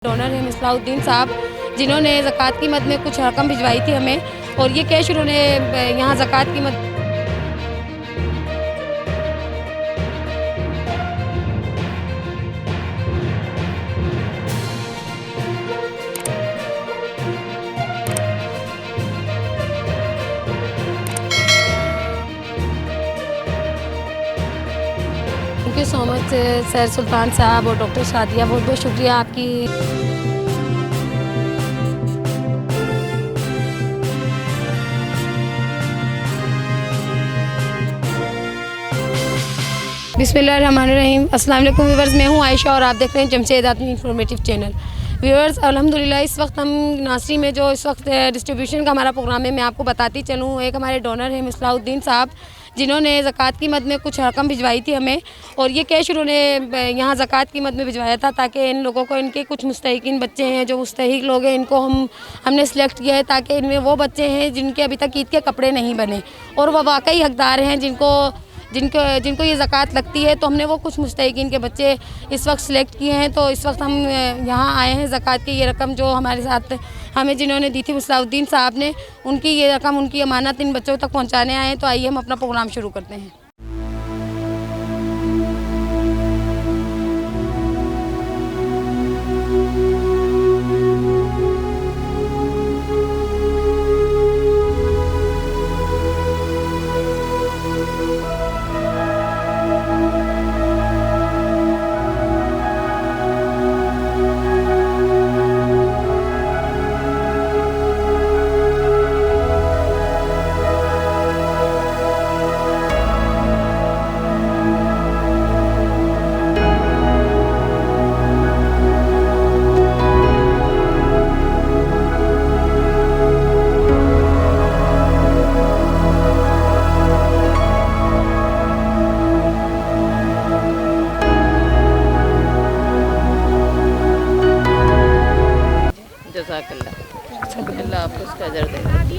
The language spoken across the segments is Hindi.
डोनर हैं मिसबाहुद्दीन साहब, जिन्होंने ज़कात की मद में कुछ रकम भिजवाई थी हमें और ये कैश उन्होंने यहाँ ज़कात की मद thank you so much sir Sultan साहब और डॉक्टर शादिया, बहुत बहुत शुक्रिया आपकी। बिस्मिल्लाहिर्रहमानिर्रहीम। अस्सलाम वालेकुम व्यूअर्स, मैं हूँ आयशा और आप देख रहे हैं जमशेद आदमी इंफॉर्मेटिव चैनल। व्यूअर्स अल्हम्दुलिल्लाह इस वक्त हम नासरी में जो इस वक्त डिस्ट्रीब्यूशन का हमारा प्रोग्राम है, मैं आपको बताती चलूँ। एक हमारे डोनर हैं मिसबाहुद्दीन साहब, जिन्होंने ज़कात की मद में कुछ रकम भिजवाई थी हमें और ये कैश उन्होंने यहाँ ज़कात की मद में भिजवाया था ताकि इन लोगों को, इनके कुछ मुस्तहिकीन बच्चे हैं जो मुस्तहिक लोग हैं, इनको हमने सिलेक्ट किया है ताकि इनमें वो बच्चे हैं जिनके अभी तक ईद के कपड़े नहीं बने और वह वाकई हकदार हैं जिनको जिनको ये ज़कात लगती है। तो हमने वो कुछ मुस्तहिकीन के बच्चे इस वक्त सिलेक्ट किए हैं। तो इस वक्त हम यहाँ आए हैं ज़कात की ये रकम जो हमारे साथ हमें जिन्होंने दी थी मिसबाहुद्दीन साहब ने, उनकी ये रकम, उनकी अमानत इन बच्चों तक पहुँचाने आए हैं। तो आइए हम अपना प्रोग्राम शुरू करते हैं। जज़ाकल्लाह, अल्लाह आपको उसका अजर दे।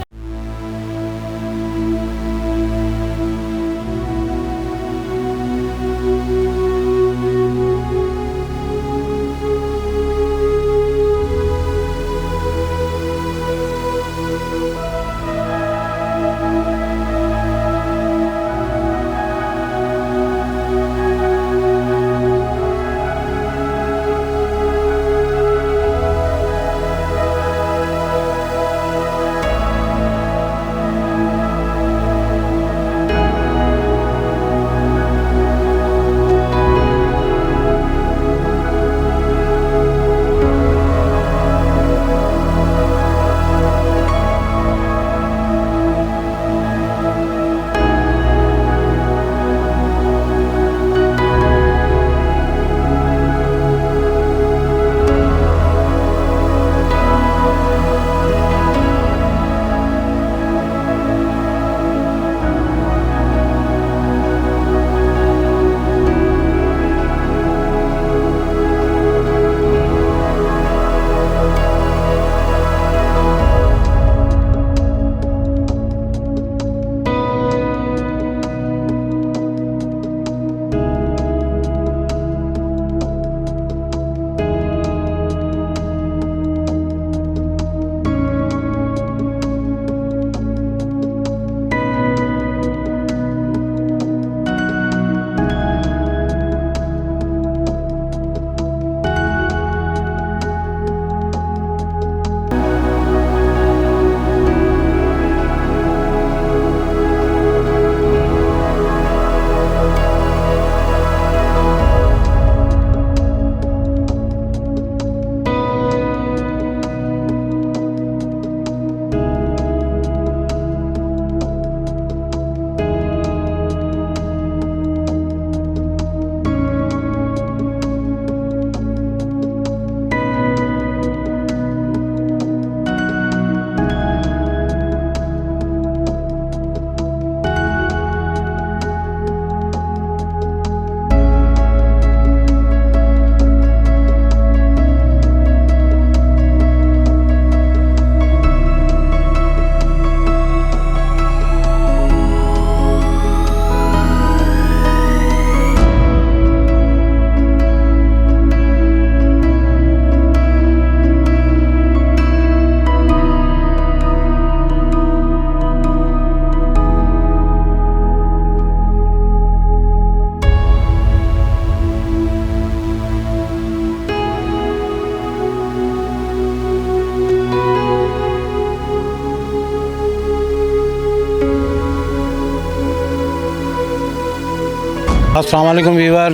अस्सलाम वालेकुम वीवर।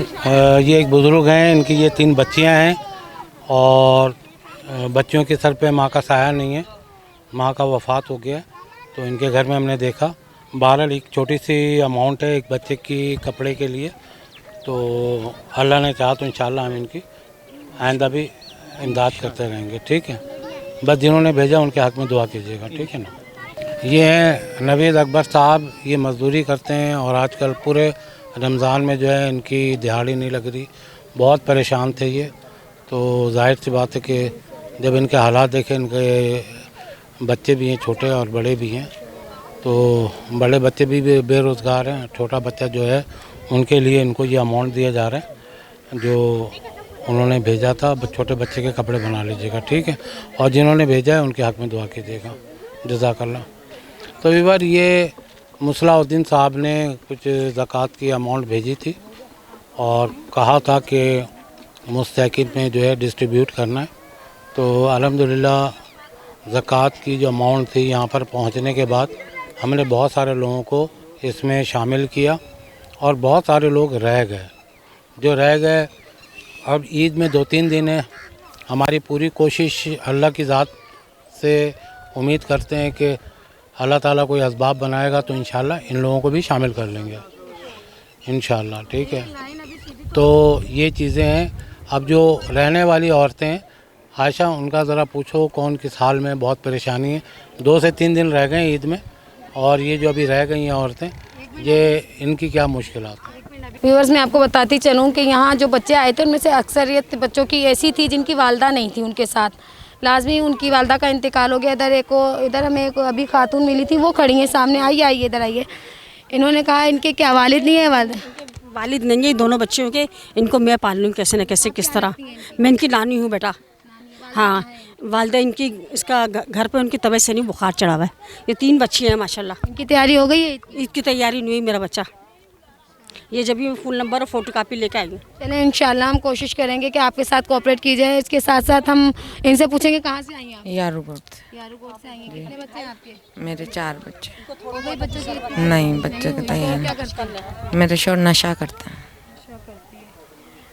ये एक बुज़ुर्ग हैं, इनकी ये 3 बच्चियां हैं और बच्चियों के सर पे माँ का साया नहीं है, माँ का वफ़ात हो गया। तो इनके घर में हमने देखा, बहरहाल एक छोटी सी अमाउंट है एक बच्चे की कपड़े के लिए। तो अल्लाह ने चाहा तो इंशाल्लाह हम इनकी आइंदा भी इमदाद करते रहेंगे, ठीक है। बस जिन्होंने भेजा उनके हक़ में दुआ कीजिएगा, ठीक है ना। ये हैं नवीद अकबर साहब, ये मज़दूरी करते हैं और आजकल पूरे रमज़ान में जो है इनकी दिहाड़ी नहीं लग रही, बहुत परेशान थे ये। तो जाहिर सी बात है कि जब इनके हालात देखे, इनके बच्चे भी हैं छोटे और बड़े भी हैं, तो बड़े बच्चे भी बेरोज़गार हैं, छोटा बच्चा जो है उनके लिए इनको ये अमाउंट दिया जा रहा है जो उन्होंने भेजा था। छोटे बच्चे के कपड़े बना लीजिएगा, ठीक है। और जिन्होंने भेजा है उनके हक़ में दुआ कीजिएगा, जज़ाकल्लाह। तो इस ये मुसलाउद्दीन साहब ने कुछ ज़कात की अमाउंट भेजी थी और कहा था कि मुस्तकिन में जो है डिस्ट्रीब्यूट करना है। तो अल्हम्दुलिल्लाह ज़कात की जो अमाउंट थी यहाँ पर पहुँचने के बाद हमने बहुत सारे लोगों को इसमें शामिल किया और बहुत सारे लोग रह गए। जो रह गए, अब ईद में 2-3 दिन है, हमारी पूरी कोशिश अल्लाह की ज़ात से उम्मीद करते हैं कि अल्लाह ताला कोई असबाब बनाएगा तो इंशाल्लाह इन लोगों को भी शामिल कर लेंगे इंशाल्लाह, ठीक है। तो ये चीज़ें हैं। अब जो रहने वाली औरतें हैं, आयशा उनका ज़रा पूछो कौन किस हाल में, बहुत परेशानी है। 2 से 3 दिन रह गए ईद में और ये जो अभी रह गई हैं औरतें, ये इनकी क्या मुश्किलात हैं। व्यूअर्स, मैं आपको बताती चलूँ कि यहाँ जो बच्चे आए थे उनमें से अक्सरियत बच्चों की ऐसी थी जिनकी वालदा नहीं थी उनके साथ, लाजमी उनकी वालदा का इंतकाल हो गया। इधर हमें एक अभी खातून मिली थी, वो खड़ी हैं सामने, आइए इधर आइए। इन्होंने कहा इनके क्या वालिद नहीं है? वालिद नहीं है, दोनों बच्चों के, इनको मैं पाल लूँ कैसे न कैसे, किस तरह। मैं इनकी नानी हूँ बेटा। हाँ, वालदा इनकी, इसका घर पे उनकी तबीयत से नहीं, बुखार चढ़ा हुआ है। ये 3 बच्ची हैं माशाल्लाह। इनकी तैयारी हो गई है? ईद की तैयारी नहीं हुई मेरा बच्चा, ये जब भी फुल नंबर और फोटो कापी लेके आएंगे। चलें, इंशाल्लाह हम कोशिश करेंगे कि आपके साथ कोऑपरेट की जाए। इसके साथ साथ हम इनसे पूछेंगे कहाँ से आई हैं आप? यारूकोट से आई हैं। कितने बच्चे हैं आपके? मेरे 4 बच्चे। हो गई बच्चों की? नहीं, बच्चे का तैयार क्या नहीं। करते हैं? मेरे शोर नशा करता है।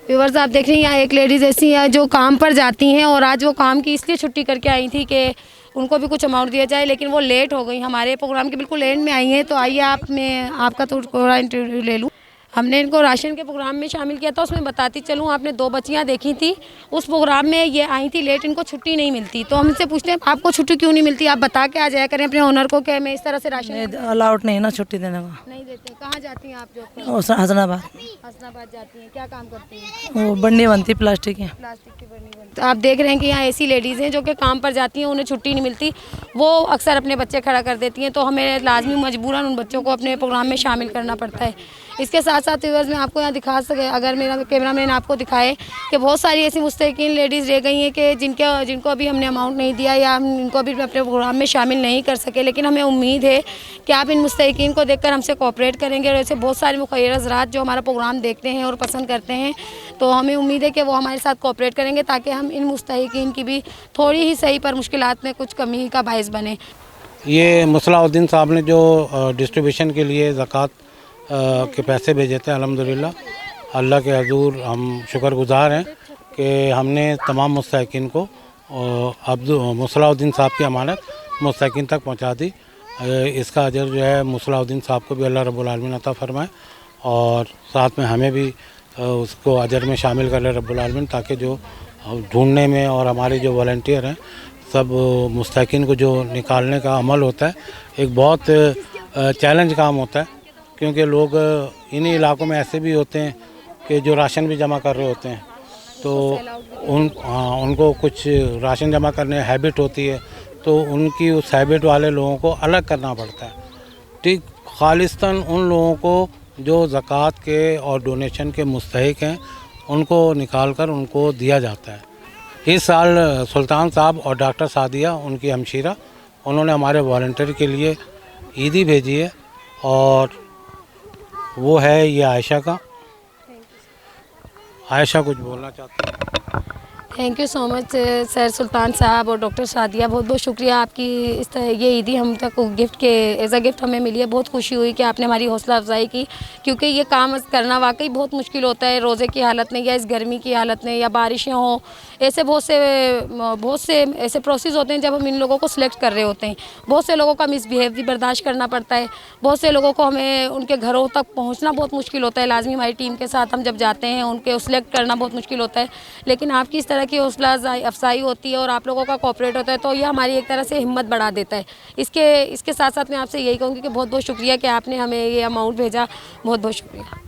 व्यूअर्स, आप देख रहे हैं यहाँ एक लेडीज़ ऐसी है जो काम पर जाती हैं और आज वो काम की इसलिए छुट्टी करके आई थी कि उनको भी कुछ अमाउंट दिया जाए, लेकिन वो लेट हो गई। हमारे प्रोग्राम के बिल्कुल एंड में आई हैं। तो आइए मैं आपका थोड़ा इंटरव्यू ले लूँ। हमने इनको राशन के प्रोग्राम में शामिल किया था, उसमें बताती चलूँ, आपने 2 बच्चियाँ देखी थी उस प्रोग्राम में, ये आई थी लेट, इनको छुट्टी नहीं मिलती। तो हम इनसे पूछते हैं आपको छुट्टी क्यों नहीं मिलती, आप बता के आ जाया करें अपने ओनर को कि मैं इस तरह से राशन अलाउड नहीं है ना छुट्टी देने का। नहीं देते। कहाँ जाती हैं आप? जो हसनाबाद हसनाबाद जाती हैं। क्या काम करती हैं? वो बन्नी बनती प्लास्टिक की। प्लास्टिक की बनी बनती। तो आप देख रहे हैं कि यहाँ ऐसी लेडीज़ हैं जो कि काम पर जाती हैं, उन्हें छुट्टी नहीं मिलती, वो अक्सर अपने बच्चे खड़ा कर देती हैं। तो हमें लाजमी मजबूरन उन बच्चों को अपने प्रोग्राम में शामिल करना पड़ता है। इसके साथ साथ व्यूअर्स, मैं आपको यहाँ दिखा सके, अगर मेरा कैमरामैन आपको दिखाए कि बहुत सारी ऐसी मुस्तकिन लेडीज़ रह गई हैं कि जिनको अभी हमने अमाउंट नहीं दिया या हम इनको अभी अपने प्रोग्राम में शामिल नहीं कर सके। लेकिन हमें उम्मीद है कि आप इन मुस्तकिन को देखकर हमसे कोऑपरेट करेंगे। और ऐसे बहुत सारे मुखैर हज़रात जो हमारा प्रोग्राम देखते हैं और पसंद करते हैं, तो हमें उम्मीद है कि वो हमारे साथ कोऑपरेट करेंगे ताकि हम इन मुस्तकिन की भी थोड़ी ही सही पर मुश्किलात में कुछ कमी का बायस बने। ये मुसलाउद्दीन साहब ने जो डिस्ट्रीब्यूशन के लिए ज़कात के पैसे भेजे थे, अल्हम्दुलिल्लाह अल्लाह के हजूर हम शुक्रगुज़ार हैं कि हमने तमाम मुस्तकिन को मुसलाउद्दीन साहब की अमानत मुस्तकिन तक पहुंचा दी। इसका अजर जो है मुसलाउद्दीन साहब को भी अल्लाह रब्बुल आलमीन अता फरमाए और साथ में हमें भी उसको अजर में शामिल कर ले रब्बुल आलमीन, ताकि जो ढूंढने में और हमारे जो वॉलंटियर हैं सब मुस्तकिन को जो निकालने का अमल होता है, एक बहुत चैलेंज काम होता है, क्योंकि लोग इन्हीं इलाकों में ऐसे भी होते हैं कि जो राशन भी जमा कर रहे होते हैं। तो उनको कुछ राशन जमा करने हैबिट होती है, तो उनकी उस हैबिट वाले लोगों को अलग करना पड़ता है, ठीक। खालिस्तान उन लोगों को जो ज़कात के और डोनेशन के मुस्तहिक हैं उनको निकाल कर उनको दिया जाता है। इस साल सुल्तान साहब और डॉक्टर सादिया, उनकी हमशीरा, उन्होंने हमारे वॉलंटियर के लिए ईदी भेजी है और वो है ये आयशा का। आयशा कुछ बोलना चाहती है? Thank you so much sir Sultan साहब और डॉक्टर सादिया, बहुत बहुत शुक्रिया आपकी। इस तरह ये ईदी हम तक गिफ्ट के एज अ गिफ्ट हमें मिली है। बहुत खुशी हुई कि आपने हमारी हौसला अफजाई की, क्योंकि ये काम करना वाकई बहुत मुश्किल होता है रोज़े की हालत में या इस गर्मी की हालत में या बारिशें हों। ऐसे बहुत से ऐसे प्रोसेस होते हैं जब हम इन लोगों को सिलेक्ट कर रहे होते हैं। बहुत से लोगों का मिसबिहेव भी बर्दाश्त करना पड़ता है। बहुत से लोगों को हमें उनके घरों तक पहुँचना बहुत मुश्किल होता है। लाजमी हमारी टीम के साथ हम जब जाते हैं उनके सिलेक्ट करना बहुत मुश्किल होता है, लेकिन आपकी इस तरह की हौसला अफजाई होती है और आप लोगों का कोऑपरेट होता है तो ये हमारी एक तरह से हिम्मत बढ़ा देता है। इसके साथ साथ मैं आपसे यही कहूँगी कि बहुत बहुत शुक्रिया कि आपने हमें ये अमाउंट भेजा, बहुत बहुत शुक्रिया।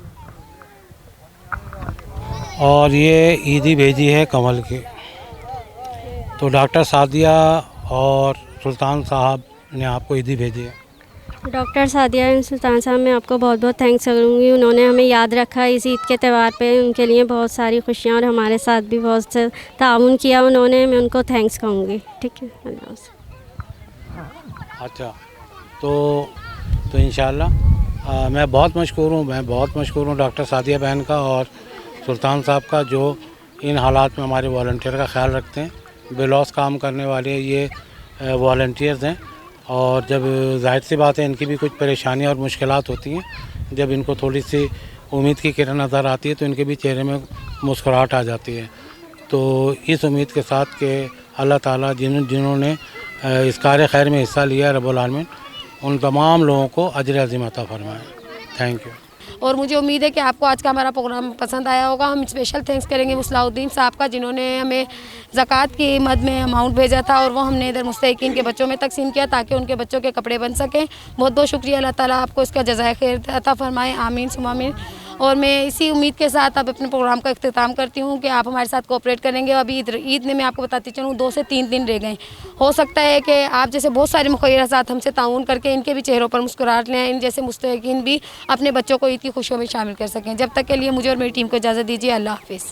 और ये ईदी भेजी है कमल की। तो डॉक्टर सादिया और सुल्तान साहब ने आपको ईदी भेजी है। डॉक्टर सादिया एंड सुल्तान साहब, मैं आपको बहुत बहुत थैंक्स करूँगी। उन्होंने हमें याद रखा इस ईद के त्यौहार पे, उनके लिए बहुत सारी खुशियाँ और हमारे साथ भी बहुत से ताउन किया उन्होंने। मैं उनको थैंक्स कहूँगी। ठीक है, अल्लाह हाफ़िज़। अच्छा, तो इंशाल्लाह मैं बहुत मशकूर हूँ डॉक्टर सादिया बहन का और सुल्तान साहब का, जो इन हालात में हमारे वॉलंटियर का ख्याल रखते हैं। बेलौस काम करने वाले ये वॉलंटियर्स हैं और जब जाहिर सी बात है इनकी भी कुछ परेशानियां और मुश्किलात होती हैं, जब इनको थोड़ी सी उम्मीद की किरण नज़र आती है तो इनके भी चेहरे में मुस्कुराहट आ जाती है। तो इस उम्मीद के साथ कि अल्लाह ताला जिन्होंने इस कार्य खैर में हिस्सा लिया, रब्बुल आलमीन उन तमाम लोगों को अजर अज़ीम अता फरमाए। Thank you. और मुझे उम्मीद है कि आपको आज का हमारा प्रोग्राम पसंद आया होगा। हम स्पेशल थैंक्स करेंगे मुसलाउद्दीन साहब का, जिन्होंने हमें ज़कात की मद में अमाउंट भेजा था और वो हमने इधर मुस्तहिकीन के बच्चों में तकसीम किया ताकि उनके बच्चों के कपड़े बन सकें। बहुत बहुत शुक्रिया। अल्लाह ताला आपको इसका जज़ाए खैर अता फरमाए, आमीन सुम्मा आमीन। और मैं इसी उम्मीद के साथ अब अपने प्रोग्राम का इख्तिताम करती हूँ कि आप हमारे साथ कोऑपरेट करेंगे। अभी ईद में मैं आपको बताती चलूँ 2 से 3 दिन रह गए। हो सकता है कि आप जैसे बहुत सारे मुखय्यर साथ हमसे ताउन करके इनके भी चेहरों पर मुस्कुराहट लें, इन जैसे मुस्तहिकीन भी अपने बच्चों को ईद की खुशियों में शामिल कर सकें। जब तक के लिए मुझे और मेरी टीम को इजाज़त दीजिए। अल्लाह हाफ़िज़।